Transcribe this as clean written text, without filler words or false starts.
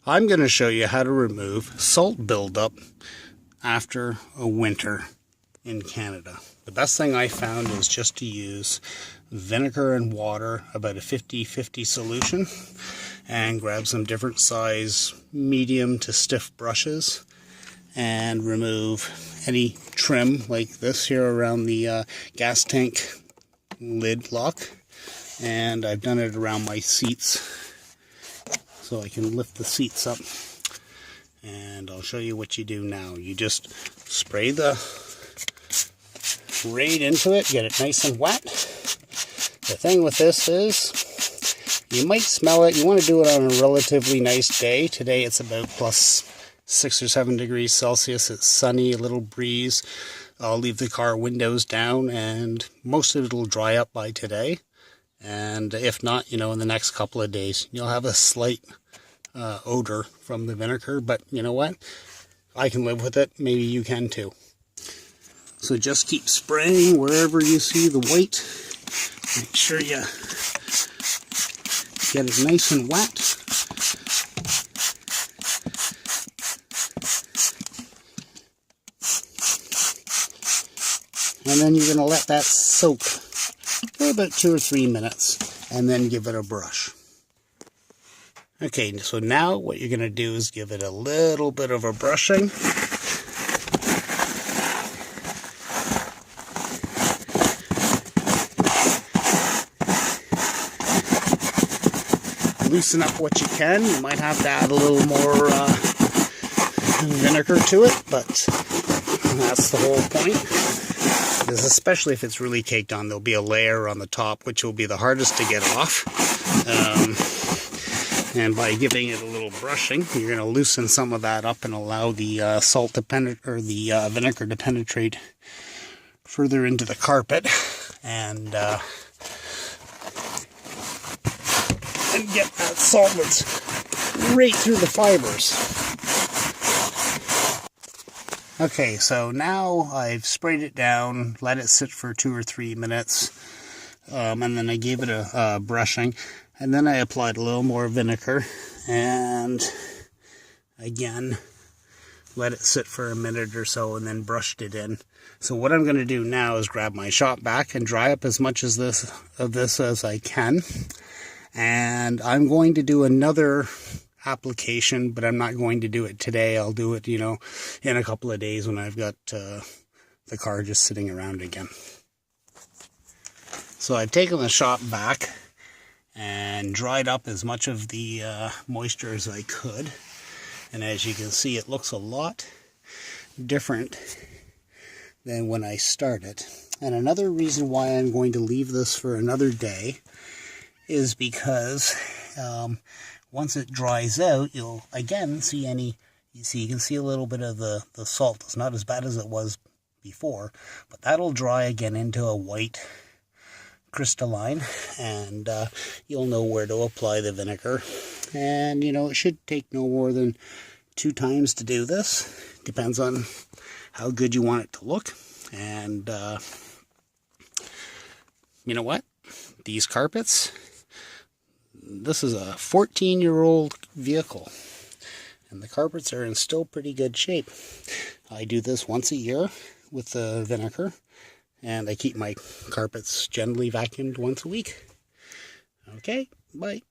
I'm going to show you how to remove salt buildup after a winter in Canada. The best thing I found is just to use vinegar and water, about a 50-50 solution, and grab some different size medium to stiff brushes and remove any trim like this here around the gas tank lid lock. And I've done it around my seats so I can lift the seats up. And I'll show you what you do now. You just spray the Raid into it, get it nice and wet. The thing with this is, you might smell it. You want to do it on a relatively nice day. Today it's about plus 6 or 7 degrees Celsius. It's sunny, a little breeze. I'll leave the car windows down and most of it will dry up by today. And if not, in the next couple of days, you'll have a slight odor from the vinegar, but you know what? I can live with it. Maybe you can too. So just keep spraying wherever you see the white. Make sure you get it nice and wet. And then you're going to let that soak for about 2 or 3 minutes and then give it a brush. Okay, so now what you're going to do is give it a little bit of a brushing. Loosen up what you can. You might have to add a little more vinegar to it, but that's the whole point. Because especially if it's really caked on, there'll be a layer on the top, which will be the hardest to get off. And by giving it a little brushing, you're going to loosen some of that up and allow the salt to penetrate, or the vinegar to penetrate further into the carpet, and get that solvent right through the fibers. Okay, so now I've sprayed it down, let it sit for 2 or 3 minutes, and then I gave it a brushing, and then I applied a little more vinegar, and again, let it sit for a minute or so, and then brushed it in. So what I'm going to do now is grab my shop vac and dry up as much of this as I can. And I'm going to do another application, but I'm not going to do it today. I'll do it, in a couple of days when I've got the car just sitting around again. So I've taken the shop vac and dried up as much of the moisture as I could. And as you can see, it looks a lot different than when I started. And another reason why I'm going to leave this for another day is because once it dries out, you'll again see you can see a little bit of the salt. It's not as bad as it was before, but that'll dry again into a white crystalline, and you'll know where to apply the vinegar. And it should take no more than 2 times to do this. Depends on how good you want it to look. And you know what? These carpets, this is a 14-year-old vehicle, and the carpets are in still pretty good shape. I do this once a year with the vinegar, and I keep my carpets generally vacuumed once a week. Okay, bye.